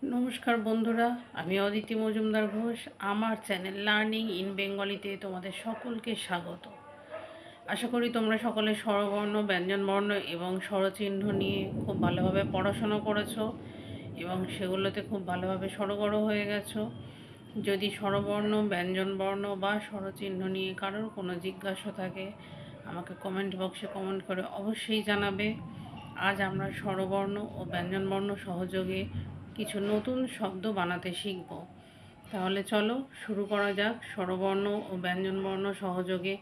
নমস্কার বন্ধুরা, আমি অদিতি মজুমদার ঘোষ। আমার চ্যানেল লার্নিং ইন বেঙ্গলিতে তোমাদের সকলকে স্বাগত। আশা করি তোমরা সকলে স্বরবর্ণ, ব্যঞ্জনবর্ণ এবং স্বরচিহ্ন নিয়ে খুব ভালোভাবে পড়াশোনা করেছো এবং সেগুলোতে খুব ভালোভাবে সড়গড় হয়ে গেছো। যদি স্বরবর্ণ, ব্যঞ্জনবর্ণ বা স্বরচিহ্ন নিয়ে কারোর কোনো জিজ্ঞাসা থাকে আমাকে কমেন্ট বক্সে কমেন্ট করে অবশ্যই জানাবে। আজ আমরা স্বরবর্ণ ও ব্যঞ্জনবর্ণ সহযোগে কিছু নতুন শব্দ বানাতে শিখব। তাহলে চলো শুরু করা যাক স্বরবর্ণ ও ব্যঞ্জনবর্ণ সহযোগে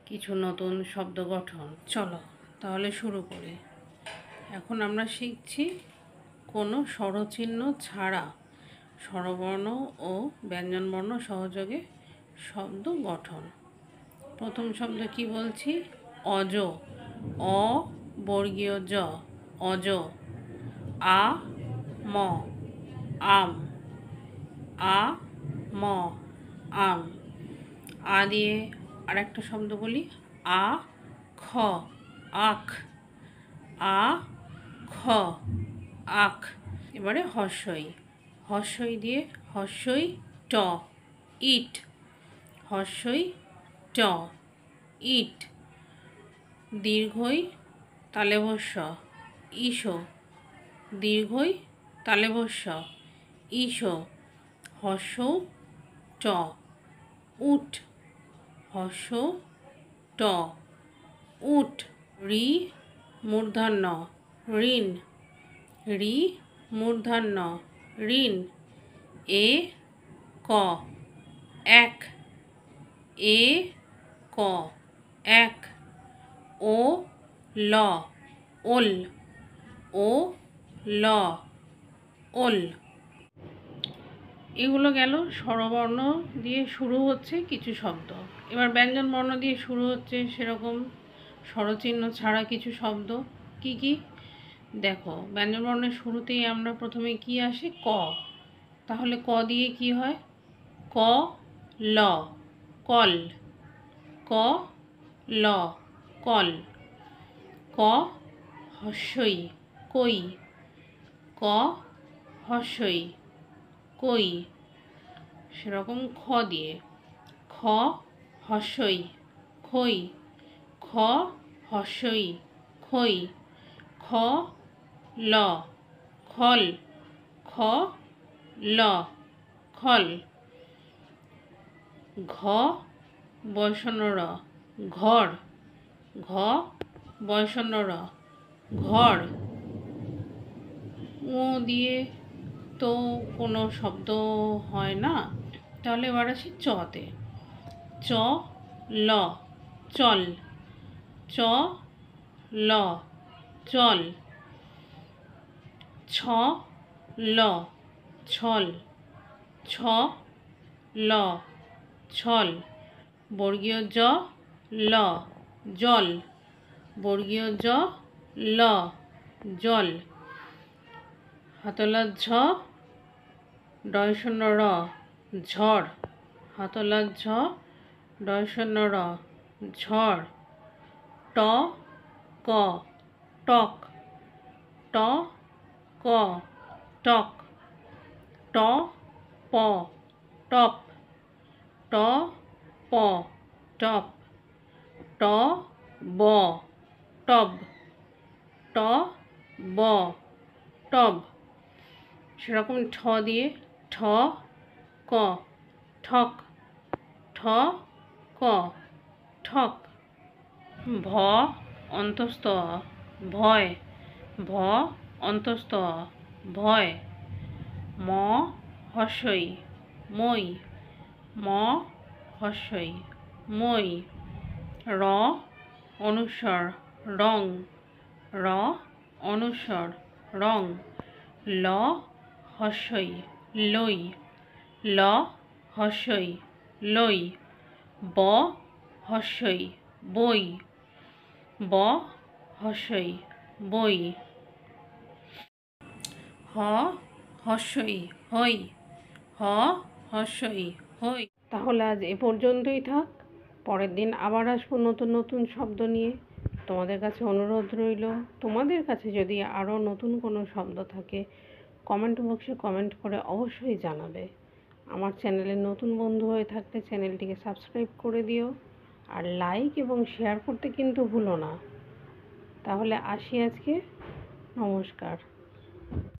কিছু নতুন শব্দ গঠন। চলো তাহলে শুরু করি। এখন আমরা শিখছি কোনো স্বরচিহ্ন ছাড়া স্বরবর্ণ ও ব্যঞ্জনবর্ণ সহযোগে শব্দ গঠন। প্রথম শব্দ কি বলছি? অজ। অ বর্গীয় জ, অজ। আ ম, আম। আ ম, আম। আ দিয়ে আরেকটা শব্দ বলি, আ খ, আখ। আ খ, আখ। এবারে হর্ষই। হর্ষই দিয়ে হর্ষই ট, ইট। হর্ষই ট, ইট। দীর্ঘই তালেবস্য, ঈশো। দীর্ঘই তালেবস্য, ঈশো। হর্ষ ট, উট। হর্ষ ট, উট। রি মূর্ধন্য, ঋণ। রি মূর্ধন্য, ঋণ। এ ক, এক। এ ক, এক। ও ল, ওল। ও ল, ওল। এগুলো গেল স্বরবর্ণ দিয়ে শুরু হচ্ছে কিছু শব্দ। এবার ব্যঞ্জনবর্ণ দিয়ে শুরু হচ্ছে সেরকম স্বরচিহ্ন ছাড়া কিছু শব্দ। কি কি দেখো, ব্যঞ্জনবর্ণের শুরুতেই আমরা প্রথমে কি আসে? ক। তাহলে ক দিয়ে কি হয়? ক ল, কল। ক ল, কল। ক হর্ষই, কই। ক হর্ষই, কই। সেরকম খ দিয়ে খ হর্ষই, খই। খ হর্ষই, খই। খ ল, খল। খ ল, খল। ঘ বয়সন্ন র, ঘর। ঘ বয়সন্ন র, ঘর। ও দিয়ে তো কোনো শব্দ হয় না, তাহলে এবার আসি চতে। চ ল, চল। চ ল, চল। ছ ল, ছল। ছ ল, ছল। বর্গীয় জ ল, জল। বর্গীয় জ ল, জল। হাতলার ঝ ডয়শূন্য র, ঝড়। হাতলার ঝ ডয়শূন্য র, ঝড়। ট ক, টক। ট ক, টক। ট প, টপ। ট প, টপ। ট ব, টব। ট ব, টব। সেরকম ঠ দিয়ে ঠ ক, ঠক। ঠ ক, ঠক। ভ অন্তস্থ অ, ভয়। ভ অন্তস্থ অ, ভয়। ম হর্ষই, মই। ম হর্ষই, মই। র অনুস্বর, রং। র অনুস্বর, রং। ল হর্ষই, লই। ল হর্ষই, লই। ব হর্ষই, বই। ব হর্ষই, বই। হ হর্ষই, হই। হ হর্ষই, হই। তাহলে আজ এ পর্যন্তই থাক। পরের দিন আবার আসবো নতুন নতুন শব্দ নিয়ে। তোমাদের কাছে অনুরোধ রইল, তোমাদের কাছে যদি আরও নতুন কোনো শব্দ থাকে কমেন্ট বক্সে কমেন্ট করে অবশ্যই জানাবে। আমার চ্যানেলে নতুন বন্ধু হয়ে থাকলে চ্যানেলটিকে সাবস্ক্রাইব করে দিও, আর লাইক এবং শেয়ার করতে কিন্তু ভুলো না। তাহলে আসি আজকে, নমস্কার।